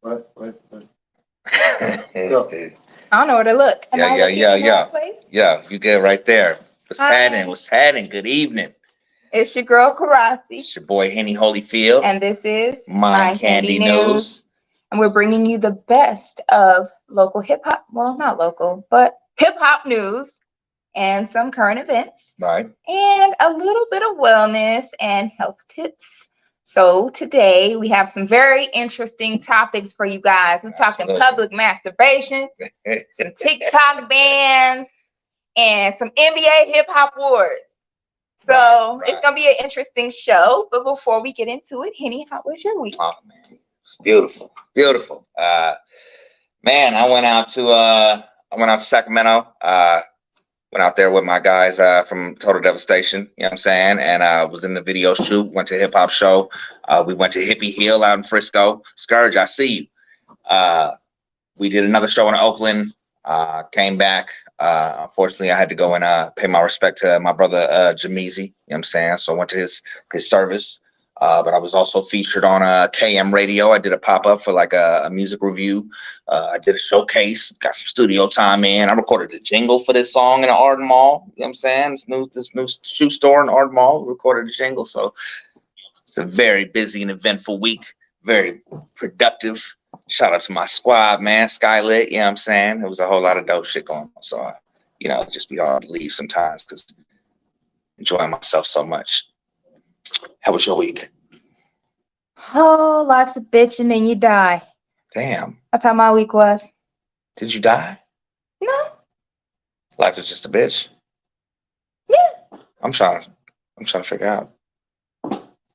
What? Go. I don't know where to look. Yeah. Yeah, you get right there. What's happening? Good evening. It's your girl Karasi. It's your boy Henny Holyfield. And this is Mindkandi News. And we're bringing you the best of local hip hop. Well, not local, but hip hop news and some current events. Right. And a little bit of wellness and health tips. So today we have some very interesting topics for you guys. We're talking public masturbation, some TikTok bans, and some NBA hip hop wars. So It's gonna be an interesting show. But before we get into it, Henny, how was your week? Oh man, it's beautiful. Man, I went out to Sacramento. Went out there with my guys from Total Devastation, you know what I'm saying? And was in the video shoot, went to a hip hop show. We went to Hippie Hill out in Frisco. Scourge, I see you. We did another show in Oakland, came back. Unfortunately, I had to go and pay my respect to my brother Jameezy, you know what I'm saying? So I went to his service. But I was also featured on KM Radio. I did a pop-up for like a music review. I did a showcase, got some studio time in. I recorded a jingle for this song in the Arden Mall. You know what I'm saying? This new shoe store in Arden Mall. Recorded a jingle. So it's a very busy and eventful week. Very productive. Shout out to my squad, man. Skylit, you know what I'm saying? There was a whole lot of dope shit going on. So, just be hard to leave sometimes because enjoying myself so much. How was your week? Oh, life's a bitch and then you die. Damn. That's how my week was. Did you die? No. Life is just a bitch? Yeah. I'm trying to figure out.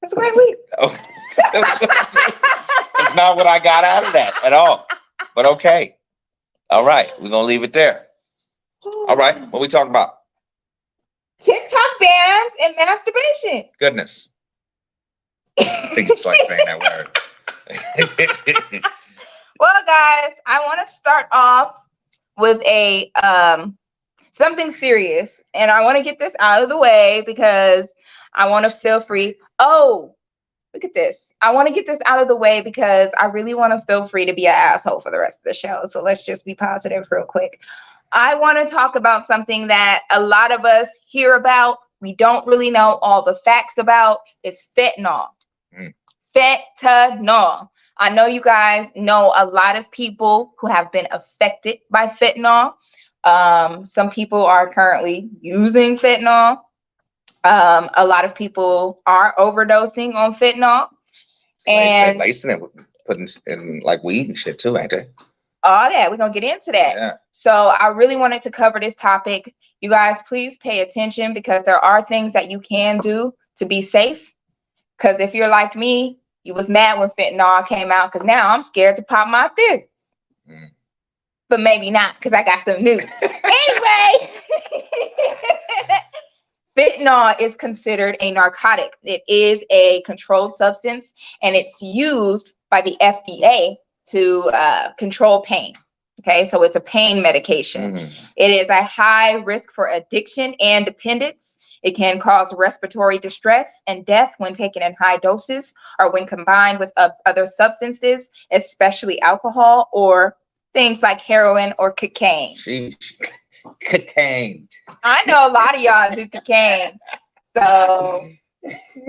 It's a great week. Oh. It's not what I got out of that at all. But okay. All right. We're going to leave it there. All right. What we talking about? TikTok bans and masturbation. Goodness. I think it's like saying that word. Well, guys, I want to start off with a something serious, and I want to get this out of the way because I want to feel free. Oh, look at this. I want to get this out of the way because I really want to feel free to be an asshole for the rest of the show. So let's just be positive real quick. I want to talk about something that a lot of us hear about. We don't really know all the facts about. It's fentanyl. Fentanyl. I know you guys know a lot of people who have been affected by fentanyl. Some people are currently using fentanyl. A lot of people are overdosing on fentanyl. And lacing it with putting in like weed and shit too, ain't they? All that. We're going to get into that. Yeah. So I really wanted to cover this topic. You guys, please pay attention because there are things that you can do to be safe. Because if you're like me, you was mad when fentanyl came out because now I'm scared to pop my fists. But maybe not because I got some news. Anyway, fentanyl is considered a narcotic. It is a controlled substance and it's used by the FDA to control pain. Okay, so it's a pain medication. It is a high risk for addiction and dependence. It can cause respiratory distress and death when taken in high doses or when combined with other substances, especially alcohol or things like heroin or cocaine. Sheesh. Cocaine. I know a lot of y'all do cocaine. So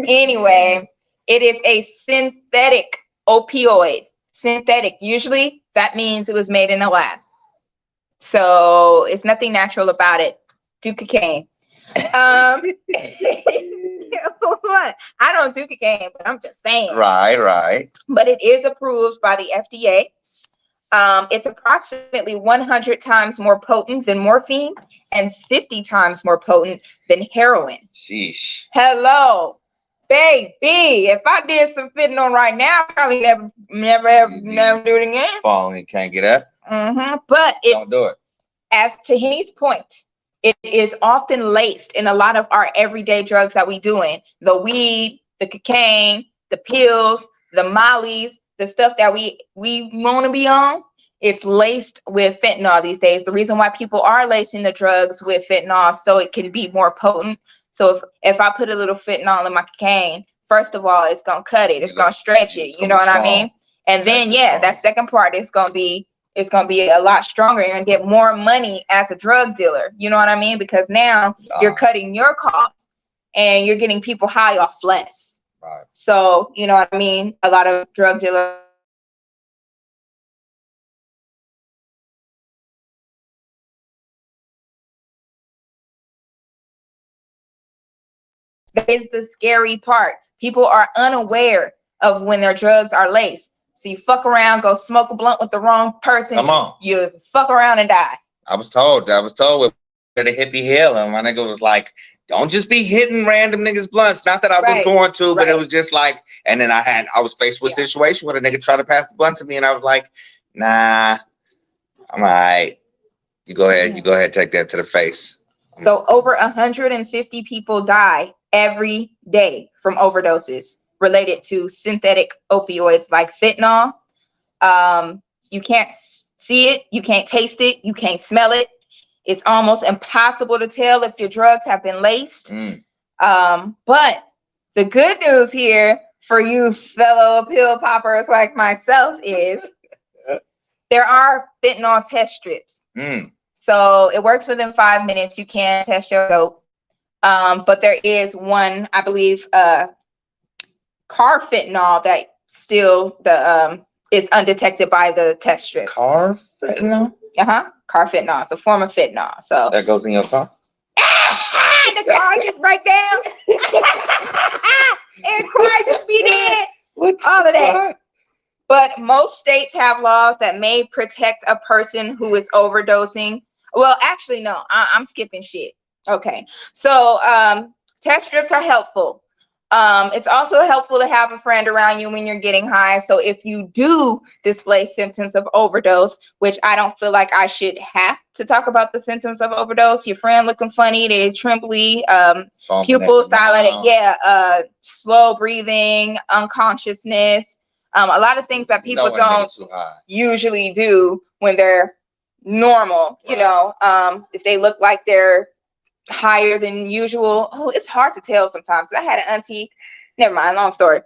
anyway, it is a synthetic opioid. Synthetic. Usually that means it was made in a lab. So it's nothing natural about it. Do cocaine. What? I don't do cocaine, but I'm just saying. Right. But it is approved by the FDA. It's approximately 100 times more potent than morphine and 50 times more potent than heroin. Sheesh. Hello, baby. If I did some fentanyl right now, I probably never do it again. Falling and can't get up. But Don't do it. As to Henny's point, it is often laced in a lot of our everyday drugs that we doing. The weed, the cocaine, the pills, the mollies, the stuff that we want to be on. It's laced with fentanyl these days. The reason why people are lacing the drugs with fentanyl so it can be more potent. So if I put a little fentanyl in my cocaine, first of all, it's gonna cut it. It's gonna stretch it. You know what I mean? And then that second part is gonna be a lot stronger. You're gonna get more money as a drug dealer. You know what I mean? Because now you're cutting your costs and you're getting people high off less. Right. So you know what I mean? A lot of drug dealers that is the scary part. People are unaware of when their drugs are laced. So you fuck around, go smoke a blunt with the wrong person. Come on. You fuck around and die. I was told with the hippie hill, and my nigga was like, don't just be hitting random niggas blunts. Not that I was going to, but it was just like, and then I was faced with a situation where a nigga tried to pass the blunt to me, and I was like, nah, I'm all right. You go ahead, take that to the face. So over 150 people die every day from overdoses related to synthetic opioids like fentanyl. You can't see it, you can't taste it, you can't smell it. It's almost impossible to tell if your drugs have been laced. But the good news here for you fellow pill poppers like myself is there are fentanyl test strips. So it works within 5 minutes. You can test your dope. But there is one, I believe, carfentanil that still is undetected by the test strips. Carfentanil? Carfentanil. It's a form of fentanyl. So that goes in your car? The car just break down. And cries just be dead. All of that. But most states have laws that may protect a person who is overdosing. Well, actually, no, I'm skipping shit. Okay. So test strips are helpful. It's also helpful to have a friend around you when you're getting high. So if you do display symptoms of overdose, which I don't feel like I should have to talk about the symptoms of overdose, your friend looking funny, they trembly, pupils dilated, slow breathing, unconsciousness, a lot of things that people don't usually do when they're normal, you know, if they look like they're higher than usual. Oh, it's hard to tell sometimes. I had an auntie, never mind, long story.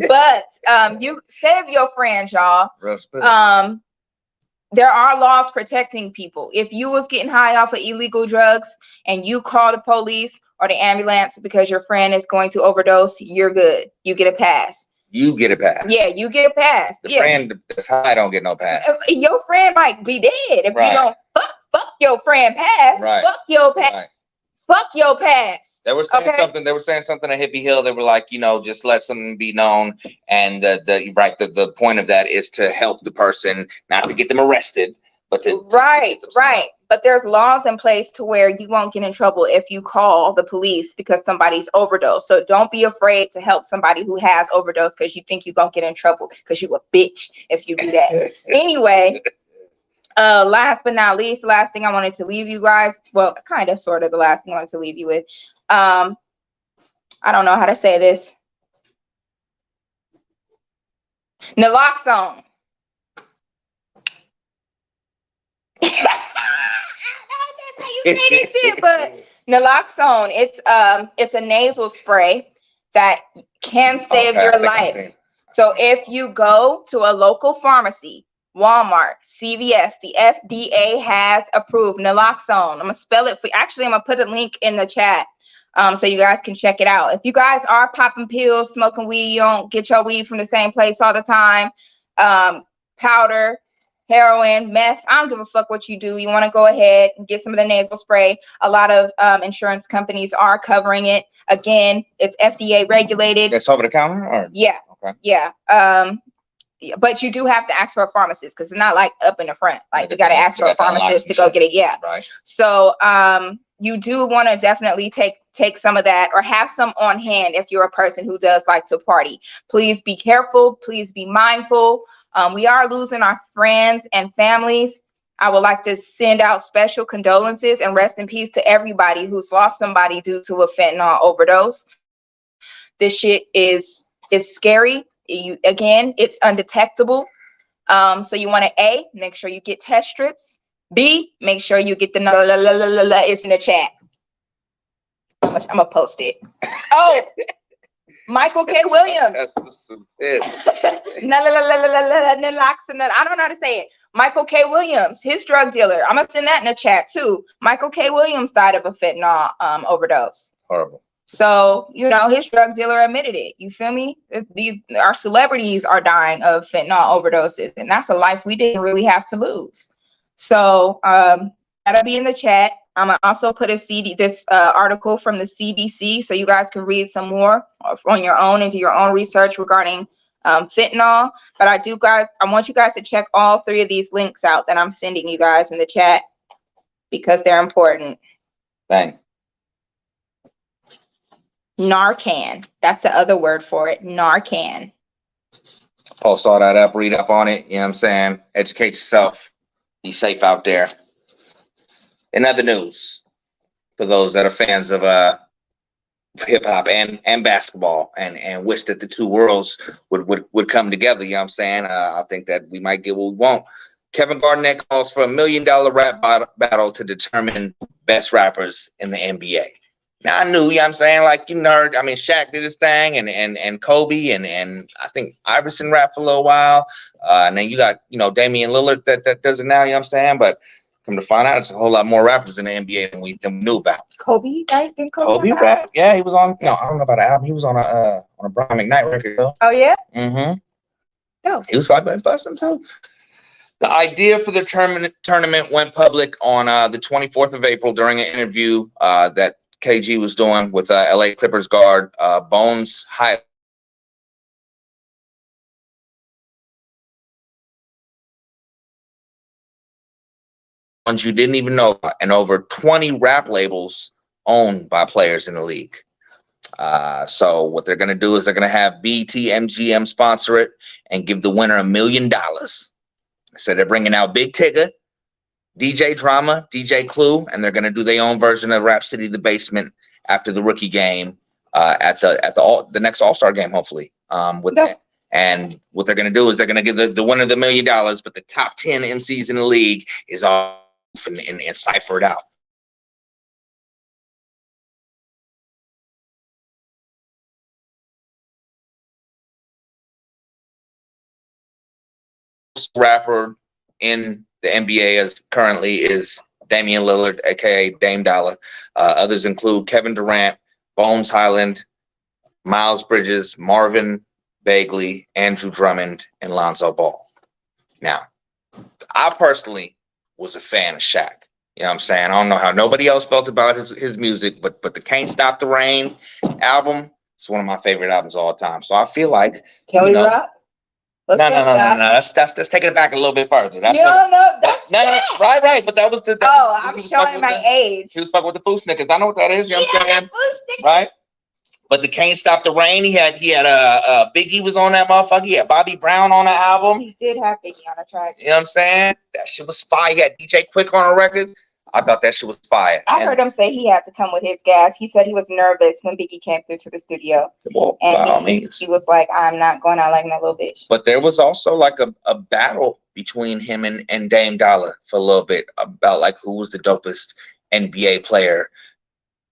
But you save your friends, y'all. There are laws protecting people. If you was getting high off of illegal drugs and you call the police or the ambulance because your friend is going to overdose, you're good. You get a pass. You get a pass. Yeah, you get a pass. The friend that's high don't get no pass. Your friend might be dead if you don't fuck your friend pass. Fuck your pass. Fuck your pass. They were saying something. They were saying something at Hippie Hill. They were like, you know, just let something be known, and the point of that is to help the person, not to get them arrested, but to right. But there's laws in place to where you won't get in trouble if you call the police because somebody's overdosed. So don't be afraid to help somebody who has overdosed because you think you're gonna get in trouble because you a bitch if you do that. Anyway, last but not least, the last thing I wanted to leave you guys, well, kind of sort of the last thing I wanted to leave you with. I don't know how to say this. Naloxone. You say this shit, but naloxone, it's a nasal spray that can save your life. So if you go to a local pharmacy, Walmart, CVS, the FDA has approved naloxone. I'm gonna spell it for you. Actually, I'm gonna put a link in the chat so you guys can check it out. If you guys are popping pills, smoking weed, you don't get your weed from the same place all the time, powder, heroin, meth, I don't give a fuck what you do. You want to go ahead and get some of the nasal spray. A lot of insurance companies are covering it. Again, it's FDA regulated. That's over the counter? Or? Yeah. Okay. Yeah. But you do have to ask for a pharmacist because it's not like up in the front. Like you got to ask for a pharmacist to go get it. Yeah. Right. So you do want to definitely take some of that or have some on hand if you're a person who does like to party. Please be careful. Please be mindful. We are losing our friends and families. I would like to send out special condolences and rest in peace to everybody who's lost somebody due to a fentanyl overdose. This shit is scary. Again, it's undetectable. So you want to make sure you get test strips. B, make sure you get the it's in the chat. I'm gonna post it. Oh, Michael K. Williams. That's what's it. Naloxone. I don't know how to say it. Michael K. Williams, his drug dealer. I'm gonna send that in the chat too. Michael K. Williams died of a fentanyl overdose. Horrible. So, you know, his drug dealer admitted it. You feel me? Our celebrities are dying of fentanyl overdoses, and that's a life we didn't really have to lose. So that'll be in the chat. I'm gonna also put this article from the CDC, so you guys can read some more on your own and do your own research regarding fentanyl. But I want you guys to check all 3 of these links out that I'm sending you guys in the chat because they're important. Bang. Narcan. That's the other word for it. Narcan. Post all that up, read up on it. You know what I'm saying? Educate yourself. Be safe out there. In other news, for those that are fans of hip hop and basketball and wish that the two worlds would come together, you know what I'm saying? I think that we might get what we want. Kevin Garnett calls for $1 million rap battle to determine best rappers in the NBA. Now I knew, you know what I'm saying, like you heard, I mean, Shaq did his thing and Kobe and I think Iverson rapped for a little while. And then you got, you know, Damian Lillard that does it now, you know what I'm saying? But come to find out, it's a whole lot more rappers in the NBA than we knew about. Kobe, right? Didn't Kobe rap? Yeah, he was on, you know, I don't know about an album. He was on a Brian McKnight record though. Oh yeah? Mm-hmm. Oh. He was like busting too. The idea for the tournament went public on the 24th of April during an interview that KG was doing with LA Clippers guard Bones Hyland. Ones you didn't even know about, and over 20 rap labels owned by players in the league. So what they're going to do is they're going to have BT MGM sponsor it and give the winner $1 million. So they're bringing out Big Tigger, DJ Drama, DJ Clue, and they're going to do their own version of Rap City The Basement after the rookie game at the next All-Star game, hopefully. And what they're going to do is they're going to give the winner the $1 million, but the top 10 MCs in the league is all and cipher it out. Rapper in the NBA as currently is Damian Lillard, aka Dame Dollar. Others include Kevin Durant, Bones Hyland, Miles Bridges, Marvin Bagley, Andrew Drummond, and Lonzo Ball. Now, I personally was a fan of Shaq. You know what I'm saying? I don't know how nobody else felt about his music, but the Can't Stop the Rain album is one of my favorite albums of all time. So I feel like Kelly Rock. No. That's taking it back a little bit further. That's no. Right. But that was the. I'm showing my age. He was fucking with the Foo Snickers. I know what that is. You know what I'm saying? Foo Right. But the Can't Stop the Rain. He had Biggie was on that motherfucker. He had Bobby Brown on the album. He did have Biggie on a track. You know what I'm saying? That shit was fire. He had DJ Quick on a record. I thought that shit was fire. I heard him say he had to come with his gas. He said he was nervous when Biggie came through to the studio. Well, and by all means. He was like, I'm not going out like no little bitch. But there was also like a battle between him and Dame Dollar for a little bit about like who was the dopest NBA player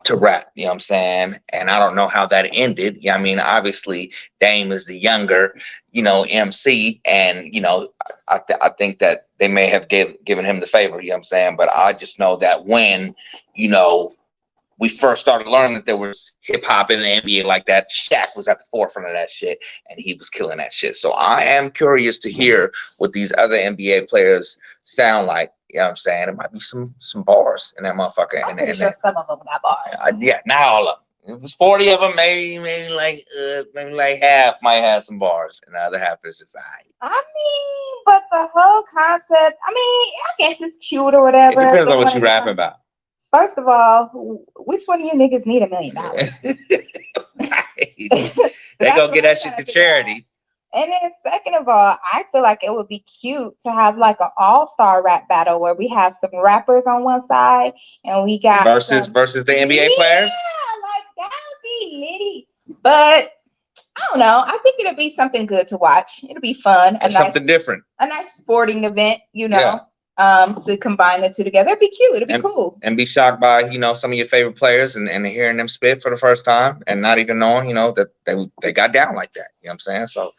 to rap, you know what I'm saying? And I don't know how that ended. Yeah, I mean, obviously Dame is the younger, MC, and I think that they may have given him the favor, you know what I'm saying? But I just know that when, we first started learning that there was hip hop in the NBA like that, Shaq was at the forefront of that shit, and he was killing that shit. So I am curious to hear what these other NBA players sound like. You know what I'm saying? It might be some bars in that motherfucker. I'm pretty sure some of them got bars. Yeah, not all of them. It was 40 of them. Maybe like half might have some bars, and the other half is just I mean, but the whole concept. I mean, I guess it's cute or whatever. It depends on what you're rapping about. First of all, which one of you niggas need $1 million? They go get that shit to charity. And then second of all, I feel like it would be cute to have like an all-star rap battle where we have some rappers on one side and we got versus the NBA players. Yeah, like that would be litty. But I don't know. I think it'll be something good to watch. It'll be fun. Something different. A nice sporting event, Yeah. to combine the two together. It'd be cute. It'd be cool. And be shocked by, you know, some of your favorite players and hearing them spit for the first time and not even knowing, you know, that they got down like that. You know what I'm saying? So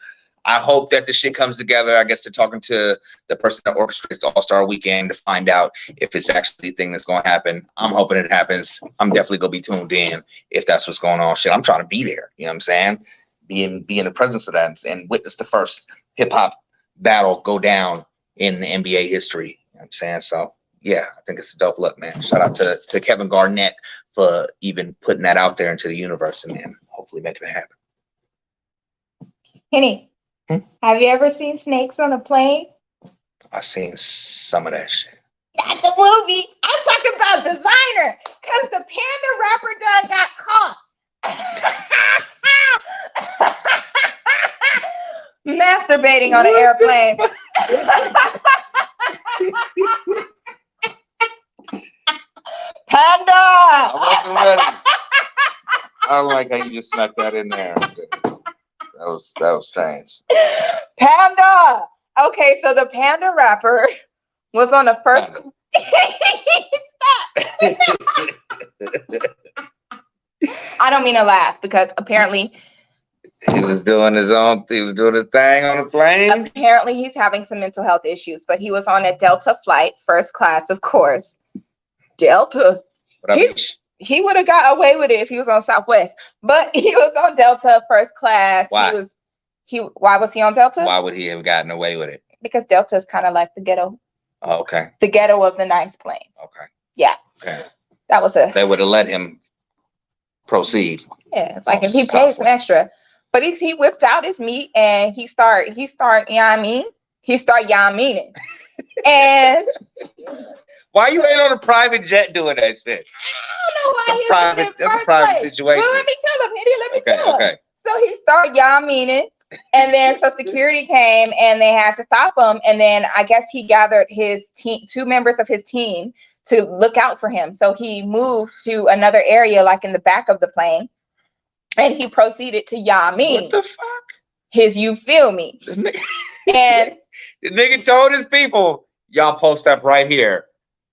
I hope that the shit comes together. I guess they're talking to the person that orchestrates the All-Star Weekend to find out if it's actually a thing that's going to happen. I'm hoping it happens. I'm definitely going to be tuned in if that's what's going on. Shit, I'm trying to be there. You know what I'm saying? Be in the presence of that and witness the first hip-hop battle go down in the NBA history. You know what I'm saying? So, yeah, I think it's a dope look, man. Shout out to Kevin Garnett for even putting that out there into the universe and then hopefully making it happen. Henny. Have you ever seen snakes on a plane? I've seen some of that shit. That's the movie. I'm talking about Designer, because the panda rapper done got caught. Masturbating on an airplane. Panda! I wasn't ready. I like how you just snuck that in there. That was strange. Panda. Okay, so the panda rapper was on the first. I don't mean to laugh because apparently he was doing his thing on the plane. Apparently he's having some mental health issues, but he was on a Delta flight, first class, of course. Delta. He would have got away with it if he was on Southwest, but he was on Delta first class. Why? Why was he on Delta? Why would he have gotten away with it? Because Delta is kind of like the ghetto. Oh, okay. The ghetto of the nice planes. Okay. Yeah. Okay. That was They would have let him proceed. Yeah, it's like if he paid some extra, but he whipped out his meat and he start, you know what I mean? He start meaning. And why you ain't on a private jet doing that shit? I don't know why that's a private situation. Well, let me tell him, Eddie. Let me tell him. Okay. So he started meaning, and then so security came and they had to stop him. And then I guess he gathered his team, 2 members of his team, to look out for him. So he moved to another area, like in the back of the plane, and he proceeded to mean. What the fuck? You feel me? And the nigga told his people, y'all post up right here.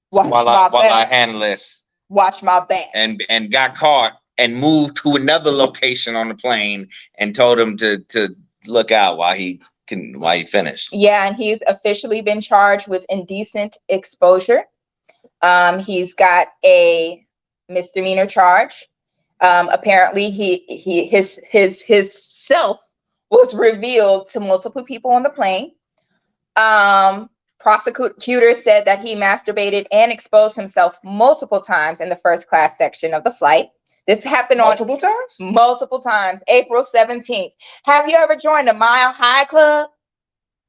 While I handle this. Watch my back. And got caught and moved to another location on the plane and told him to look out while he finished. Yeah, and he's officially been charged with indecent exposure. He's got a misdemeanor charge. Apparently his self was revealed to multiple people on the plane. Prosecutor said that he masturbated and exposed himself multiple times in the first class section of the flight. This happened multiple times? Multiple times. April 17th. Have you ever joined the Mile High Club?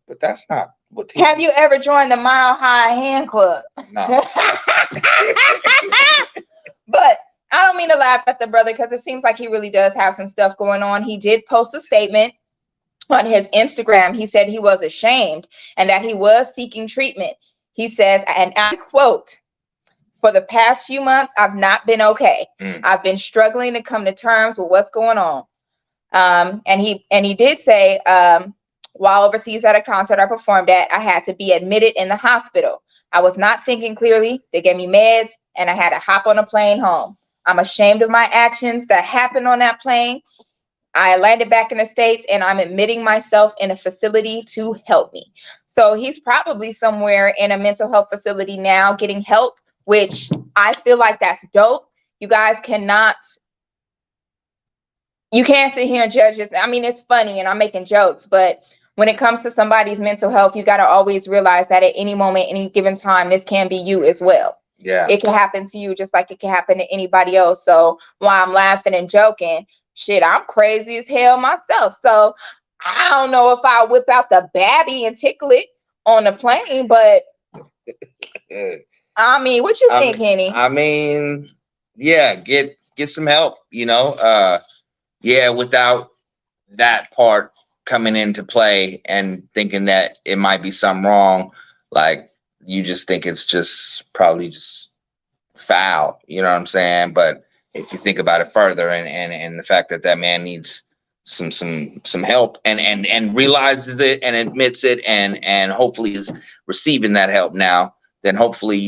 But that's not what. Have you ever joined the Mile High Hand Club? No. But I don't mean to laugh at the brother because it seems like he really does have some stuff going on. He did post a statement on his Instagram. He said he was ashamed and that he was seeking treatment. He says, and I quote, "For the past few months, I've not been okay. I've been struggling to come to terms with what's going on." And he did say, while overseas at a concert I performed at, I had to be admitted in the hospital. I was not thinking clearly. They gave me meds and I had to hop on a plane home. I'm ashamed of my actions that happened on that plane. I landed back in the States and I'm admitting myself in a facility to help me. So he's probably somewhere in a mental health facility now getting help, which I feel like that's dope. You guys you can't sit here and judge this. I mean, it's funny and I'm making jokes, but when it comes to somebody's mental health, you got to always realize that at any moment, any given time, this can be you as well. Yeah. It can happen to you just like it can happen to anybody else. So while I'm laughing and joking, shit, I'm crazy as hell myself. So I don't know if I'll whip out the babby and tickle it on the plane, but I mean, what you think, Henny? I mean, yeah, get some help, you know. Yeah, without that part coming into play and thinking that it might be something wrong, like you just think it's just probably just foul, you know what I'm saying? But if you think about it further and the fact that man needs some help and realizes it and admits it and hopefully is receiving that help now, then hopefully,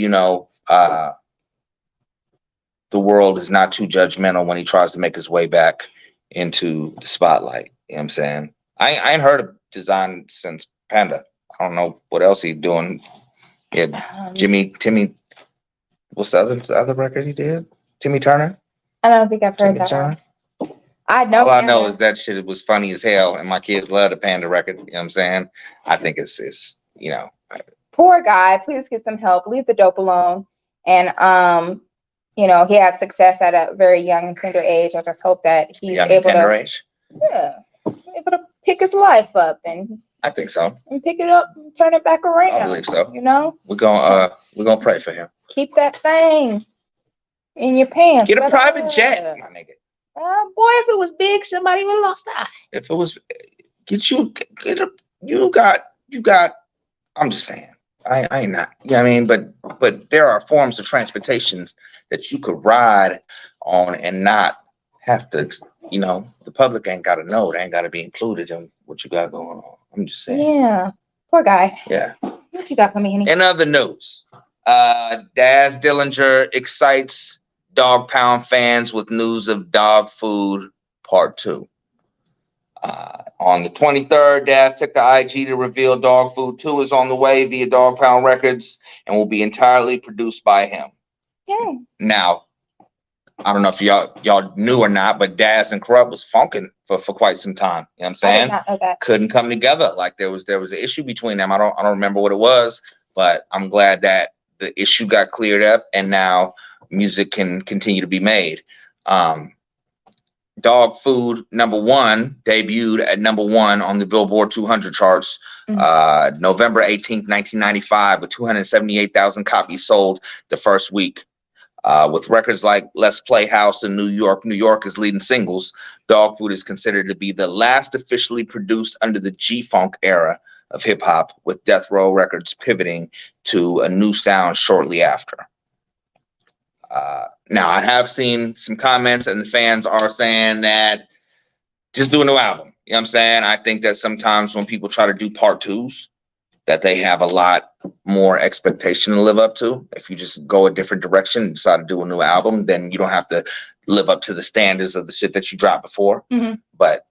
the world is not too judgmental when he tries to make his way back into the spotlight. You know what I'm saying? I ain't heard of Design since Panda. I don't know what else he's doing. Yeah, Timmy. What's the other record he did? Timmy Turner. I don't think I've heard Timmy that Turner. one. I know. All I know is that shit was funny as hell, and my kids love the Panda record. You know what I'm saying? I think it's Poor guy. Please get some help. Leave the dope alone. And he had success at a very young and tender age. I just hope that he's able to, able to pick his life up and I think so. And pick it up and turn it back around. I believe so. We're gonna pray for him. Keep that thing in your pants. Get a private jet, my nigga. Boy, if it was big, somebody would have lost that. If it was, you got. I'm just saying. I ain't not. You know what I mean? But there are forms of transportations that you could ride on and not have to. The public ain't got to know. They ain't got to be included in what you got going on. I'm just saying. Yeah. Poor guy. Yeah. What you got for me, honey? In other news, Daz Dillinger excites Dog Pound fans with news of Dog Food Part 2. On the 23rd, Daz took to IG to reveal Dog Food 2 is on the way via Dog Pound Records and will be entirely produced by him. Yeah. Now, I don't know if y'all knew or not, but Daz and Corrupt was funking for quite some time. You know what I'm saying? I did not know that. Couldn't come together. Like there was an issue between them. I don't remember what it was, but I'm glad that the issue got cleared up and now music can continue to be made. Dog Food #1 debuted at #1 on the Billboard 200 charts November 18th, 1995, with 278,000 copies sold the first week. With records like Let's Play House and New York as leading singles, Dog Food is considered to be the last officially produced under the G-Funk era of hip-hop, with Death Row Records pivoting to a new sound shortly after. Now, I have seen some comments and the fans are saying that just do a new album. You know what I'm saying? I think that sometimes when people try to do part 2s, that they have a lot more expectation to live up to. If you just go a different direction and decide to do a new album, then you don't have to live up to the standards of the shit that you dropped before. Mm-hmm. But,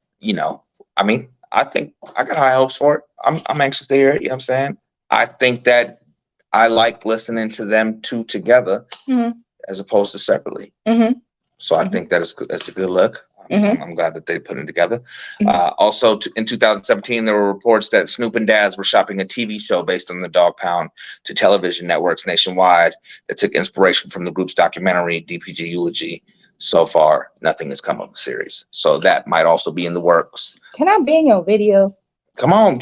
I think I got high hopes for it. I'm anxious to hear it. You know what I'm saying? I think that I like listening to them two together as opposed to separately. Mm-hmm. So I think that's a good look. I'm glad that they put it together. Also, in 2017, there were reports that Snoop and Daz were shopping a TV show based on the Dog Pound to television networks nationwide that took inspiration from the group's documentary, DPG Eulogy. So far, nothing has come of the series. So that might also be in the works. Can I be in your video? Come on.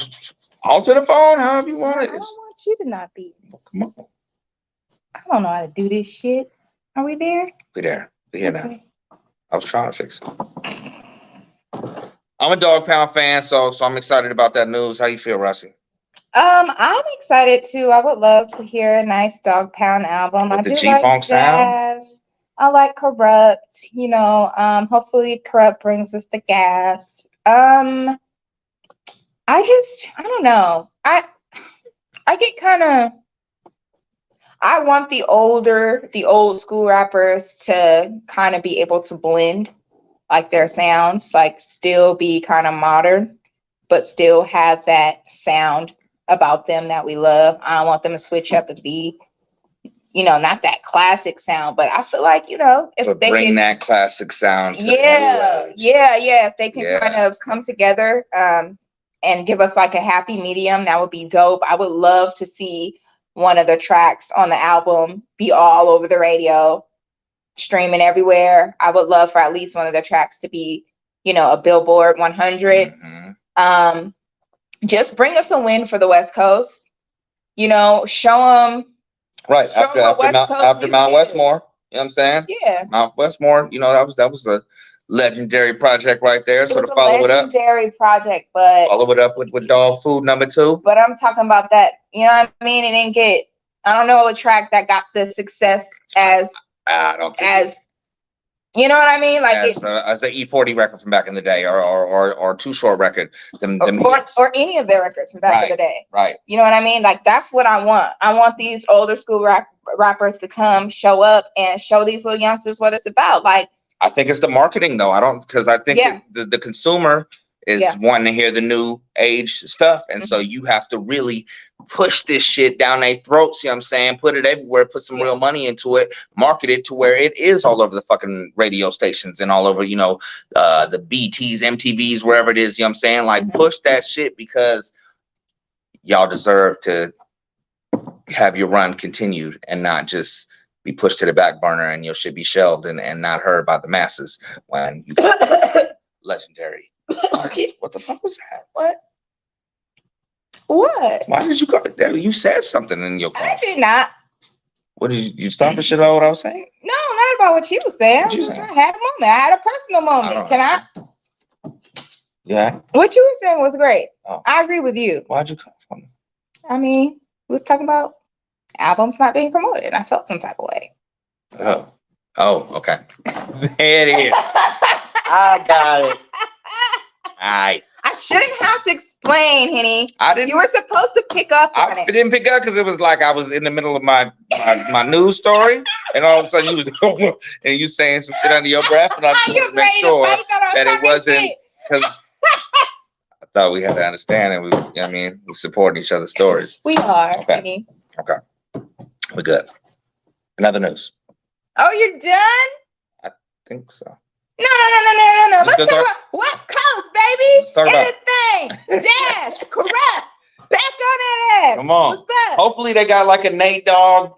Alter the phone however you want it. I don't want you to not be. Come on. I don't know how to do this shit. Are we there? We're there. We're here now. I was trying to fix it. I'm a Dog Pound fan, so I'm excited about that news. How you feel, Rossi? I'm excited too. I would love to hear a nice Dog Pound album. With I the do G-Funk like sound? jazz. I like Corrupt. Hopefully Corrupt brings us the gas. I don't know. I get kind of. I want the old school rappers to kind of be able to blend like their sounds, like still be kind of modern, but still have that sound about them that we love. I don't want them to switch up and be, not that classic sound, but I feel like, if they bring can, that classic sound to yeah, if they can kind of come together and give us like a happy medium, that would be dope. I would love to see one of the tracks on the album be all over the radio, streaming everywhere. I would love for at least one of the tracks to be, a Billboard 100. Just bring us a win for the West Coast. Show them. Right after Mount Westmore. You know what I'm saying? Yeah. Mount Westmore. That was a legendary project right there. So to follow it up. Legendary project, but follow it up with Dog Food #2. But I'm talking about that. You know what I mean? It didn't get. I don't know a track that got the success as. I don't think as You know what I mean? Like as an E40 record from back in the day, or Too Short record, or any of their records from back in the day. Right. You know what I mean? Like that's what I want. I want these older school rappers to come, show up, and show these little youngsters what it's about. Like I think it's the marketing though. Because I think the consumer is wanting to hear the new age stuff, and so you have to really push this shit down their throats. You know what I'm saying? Put it everywhere. Put some real money into it. Market it to where it is all over the fucking radio stations and all over, the BTs, MTVs, wherever it is. You know what I'm saying? Like push that shit, because y'all deserve to have your run continued and not just be pushed to the back burner, and you should be shelved and not heard by the masses when you legendary. What the fuck was that? What? Why did you go there? You said something in your car. I did not. What did you stop and shit about what I was saying? No, not about what you was saying. I had a moment. I had a personal moment. Can I? Yeah. What you were saying was great. Oh. I agree with you. Why'd you come from? I mean, we was talking about albums not being promoted, and I felt some type of way. Oh, okay. There it is. I got it. All right. I shouldn't have to explain, Henny. I didn't. You were supposed to pick up on it. I didn't pick up because it was like I was in the middle of my news story, and all of a sudden you was and you saying some shit under your breath, and I just wanted to make sure that it wasn't, because I thought we had to understand, and we supporting each other's stories. We are. Okay. Henny. Okay. We're good. Another news. Oh, you're done? I think so. No. Let's talk about West Coast, baby. Let's talk about Anything. Dash. Correct. Back on that ass. Come on. What's up? Hopefully they got like a Nate Dogg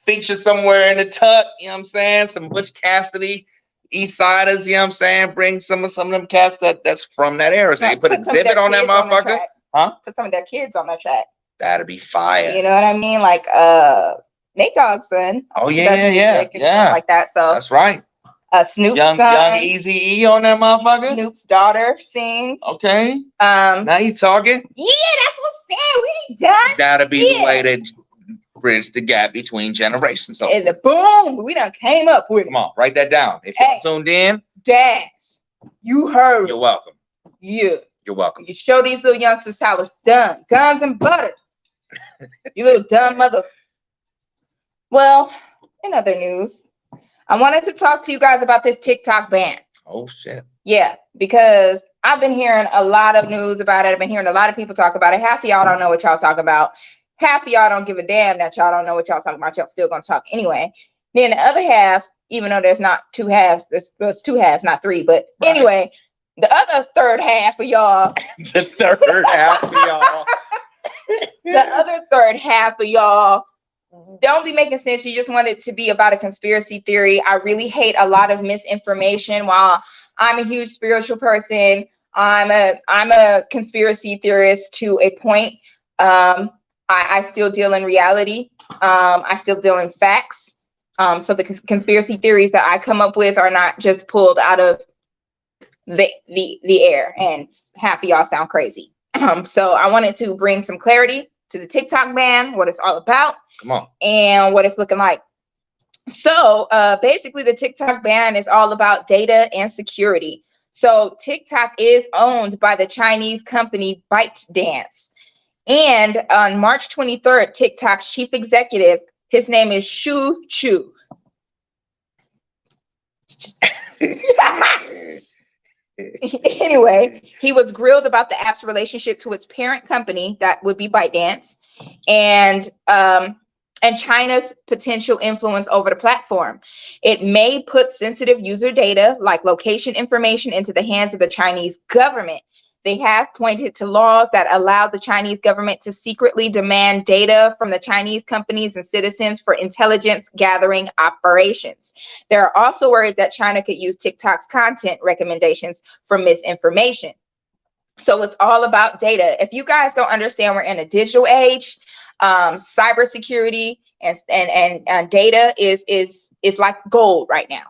feature somewhere in the tuck. You know what I'm saying? Some Butch Cassidy, East Siders. You know what I'm saying? Bring some of them cats that's from that era. So they put Exhibit on that motherfucker. Huh? Put some of their kids on their track. That'd be fire. You know what I mean? Like Nate Dogg's son. Oh yeah. Like that. So that's right. Snoop's young Eazy-E on that motherfucker. Snoop's daughter sings. Okay. Now you talking? Yeah, that's what's said. We ain't done. That'll be the way to bridge the gap between generations. So and the boom, we done came up with it. Come on, write that down. If you're tuned in, Dash, you heard. You're welcome. Yeah. You're welcome. You show these little youngsters how it's done. Guns and butter. You little dumb mother. Well, in other news, I wanted to talk to you guys about this TikTok ban. Oh, shit. Yeah, because I've been hearing a lot of news about it. I've been hearing a lot of people talk about it. Half of y'all don't know what y'all talk about. Half of y'all don't give a damn that y'all don't know what y'all talking about. Y'all still gonna talk anyway. Then the other half, even though there's not two halves, there's two halves, not three. But anyway, the other third half of y'all. The third half of y'all. The other third half of y'all don't be making sense. You just want it to be about a conspiracy theory. I really hate a lot of misinformation. While I'm a huge spiritual person, I'm a conspiracy theorist to a point. I still deal in reality. I still deal in facts. So the conspiracy theories that I come up with are not just pulled out of the air, and half of y'all sound crazy. So I wanted to bring some clarity to the TikTok ban, what it's all about. Come on. And what it's looking like. So basically the TikTok ban is all about data and security. So TikTok is owned by the Chinese company ByteDance. And on March 23rd, TikTok's chief executive, his name is Shu Chu. Anyway, he was grilled about the app's relationship to its parent company, that would be ByteDance, and China's potential influence over the platform. It may put sensitive user data like location information into the hands of the Chinese government. They have pointed to laws that allow the Chinese government to secretly demand data from the Chinese companies and citizens for intelligence gathering operations. They're also worried that China could use TikTok's content recommendations for misinformation. So it's all about data. If you guys don't understand, we're in a digital age. Cybersecurity and data is like gold right now.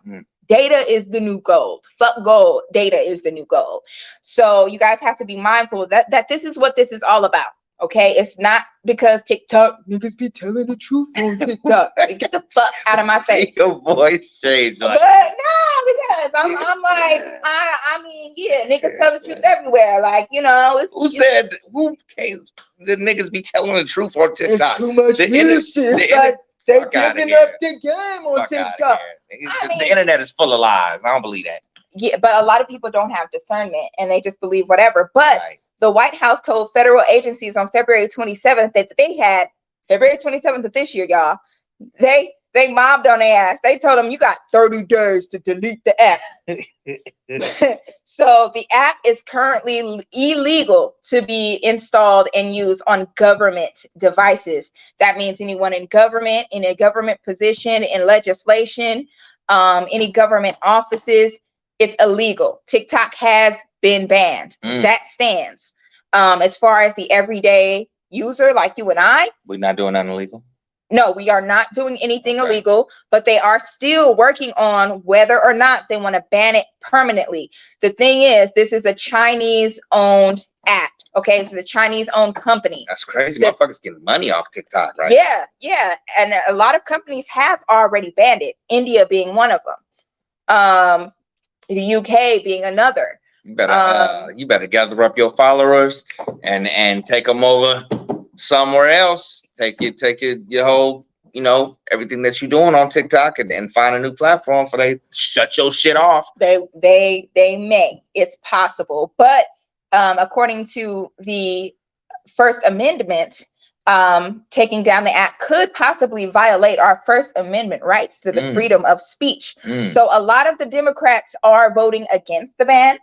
Data is the new gold. Fuck gold. Data is the new gold. So you guys have to be mindful that this is what this is all about. Okay, it's not because TikTok niggas be telling the truth on TikTok. Get the fuck out of my face. Your voice changed. But no, because I'm like, I mean, yeah, niggas tell the truth everywhere. Like, you know, it's who said who came? The niggas be telling the truth on TikTok. It's too much leadership. They giving up the game on TikTok. I mean, the internet is full of lies. I don't believe that. Yeah, but a lot of people don't have discernment and they just believe whatever. But the White House told federal agencies on February 27th that they had February 27th of this year, y'all. They mobbed on their ass. They told them you got 30 days to delete the app. So the app is currently illegal to be installed and used on government devices. That means anyone in government, in a government position, in legislation, any government offices, it's illegal. TikTok has been banned. That stands. As far as the everyday user like you and I, we're not doing nothing illegal. No, we are not doing anything illegal, but they are still working on whether or not they want to ban it permanently. The thing is, this is a Chinese-owned app. Okay, this is a Chinese-owned company. That's crazy. Motherfuckers getting money off TikTok, right? Yeah, and a lot of companies have already banned it. India being one of them. The UK being another. You better gather up your followers and take them over somewhere else. Take your whole, you know, everything that you're doing on TikTok and find a new platform for they shut your shit off. They may. It's possible. But according to the First Amendment, taking down the app could possibly violate our First Amendment rights to the freedom of speech. So a lot of the Democrats are voting against the ban.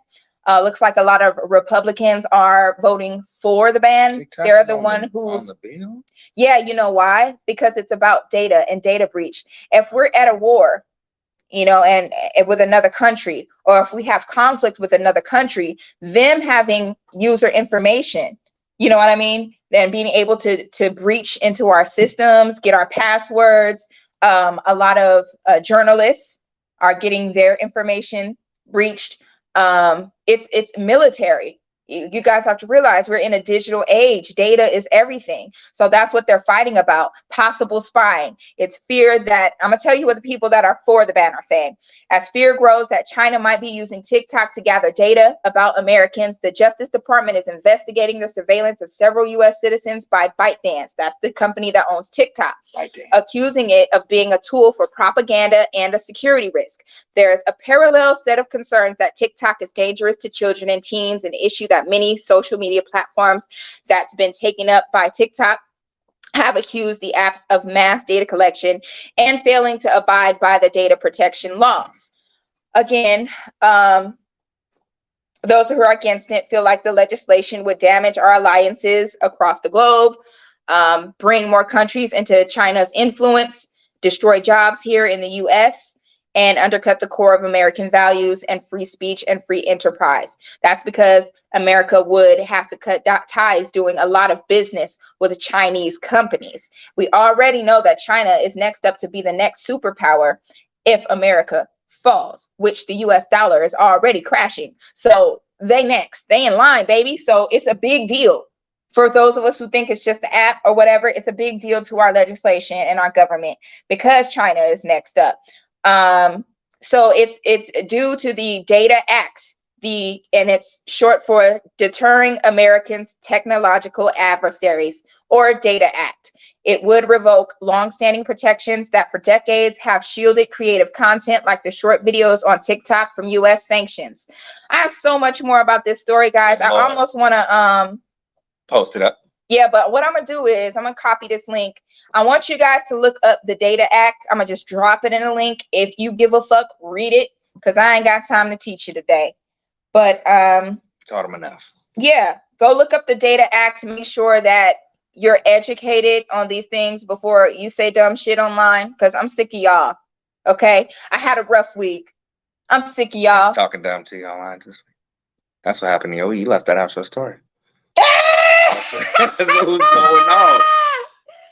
Looks like a lot of Republicans are voting for the ban. TikTok They're the one who's on the bill? Yeah, you know why? Because it's about data and data breach. If we're at a war, you know, and with another country, or if we have conflict with another country, them having user information, you know what I mean? Then being able to breach into our systems, get our passwords. A lot of journalists are getting their information breached. It's military. You guys have to realize we're in a digital age. Data is everything. So that's what they're fighting about. Possible spying. It's fear that, I'm going to tell you what the people that are for the ban are saying. As fear grows that China might be using TikTok to gather data about Americans, the Justice Department is investigating the surveillance of several U.S. citizens by ByteDance. That's the company that owns TikTok, accusing it of being a tool for propaganda and a security risk. There's a parallel set of concerns that TikTok is dangerous to children and teens, an issue that many social media platforms that's been taken up by TikTok have accused the apps of mass data collection and failing to abide by the data protection laws. Again, those who are against it feel like the legislation would damage our alliances across the globe, bring more countries into China's influence, destroy jobs here in the U.S., and undercut the core of American values and free speech and free enterprise. That's because America would have to cut ties doing a lot of business with Chinese companies. We already know that China is next up to be the next superpower if America falls, which the US dollar is already crashing. So they next, they in line, baby. So it's a big deal. For those of us who think it's just the app or whatever, it's a big deal to our legislation and our government because China is next up. So it's due to the Data Act, and it's short for Deterring Americans' Technological Adversaries, or Data Act. It would revoke longstanding protections that for decades have shielded creative content like the short videos on TikTok from US sanctions. I have so much more about this story, guys. I almost want to post it up. Yeah, but what I'm gonna do is I'm gonna copy this link. I want you guys to look up the Data Act. I'm gonna just drop it in a link. If you give a fuck, read it, because I ain't got time to teach you today. But taught them enough. Yeah, go look up the Data Act to make sure that you're educated on these things before you say dumb shit online, because I'm sick of y'all. Okay? I had a rough week. I'm sick of y'all. Talking dumb to you online this week. That's what happened to you. You left that out your story. That's what's going on.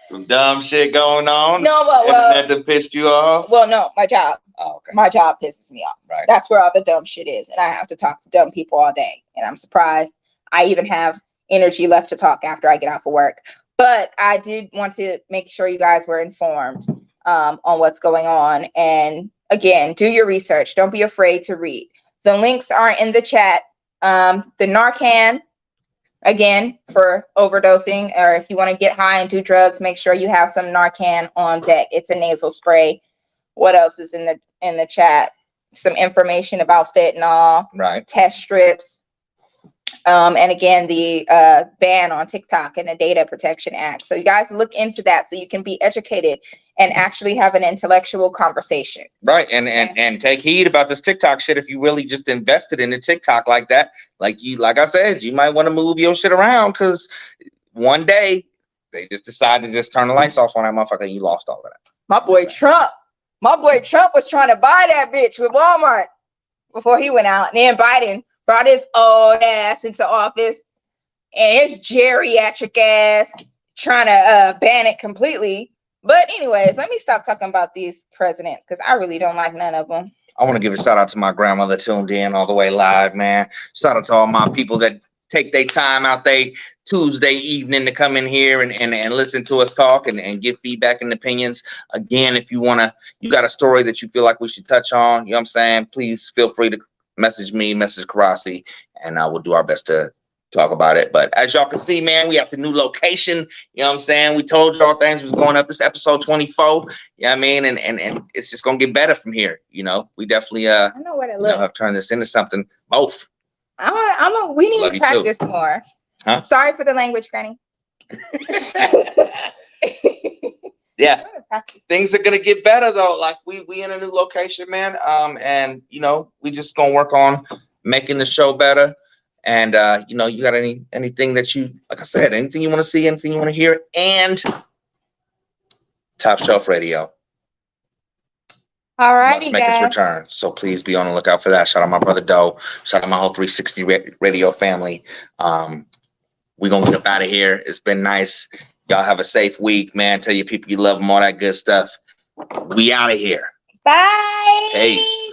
Some dumb shit going on. No, that pissed you off. Well, no, my job. Oh, okay. My job pisses me off. Right. That's where all the dumb shit is, and I have to talk to dumb people all day. And I'm surprised I even have energy left to talk after I get off of work. But I did want to make sure you guys were informed on what's going on. And again, do your research. Don't be afraid to read. The links are in the chat. The Narcan, again, for overdosing, or if you want to get high and do drugs, make sure you have some Narcan on deck. It's a nasal spray. What else is in the chat? Some information about fentanyl, Right. test strips, and again, the ban on TikTok and the Data Protection Act. So you guys look into that so you can be educated and actually have an intellectual conversation. Right. And take heed about this TikTok shit. If you really just invested in the TikTok like that, like I said, you might want to move your shit around, because one day they just decide to just turn the lights off on that motherfucker and you lost all of that. My boy Trump was trying to buy that bitch with Walmart before he went out. And then Biden brought his old ass into office, and his geriatric ass trying to ban it completely. But anyways, let me stop talking about these presidents, because I really don't like none of them. I want to give a shout out to my grandmother tuned in all the way live, man. Shout out to all my people that take their time out there Tuesday evening to come in here and listen to us talk and give feedback and opinions. Again, if you got a story that you feel like we should touch on, you know what I'm saying, please feel free to message me, message Karasi, and I will do our best to talk about it. But as y'all can see, man, we have the new location. You know what I'm saying? We told y'all things was going up. This episode 24. You know what I mean? And it's just gonna get better from here. You know, we definitely I know where to look. have turned this into something. Both. We need to practice more. Huh? Sorry for the language, Granny. Yeah. Things are gonna get better though. Like we in a new location, man. And you know, we just gonna work on making the show better. And you know, you got anything that you, like I said, anything you want to see, anything you want to hear, and Top Shelf Radio. All right, must make its return. So please be on the lookout for that. Shout out my brother Doe. Shout out my whole 360 radio family. We're gonna get up out of here. It's been nice. Y'all have a safe week, man. Tell your people you love them, all that good stuff. We out of here. Bye. Peace.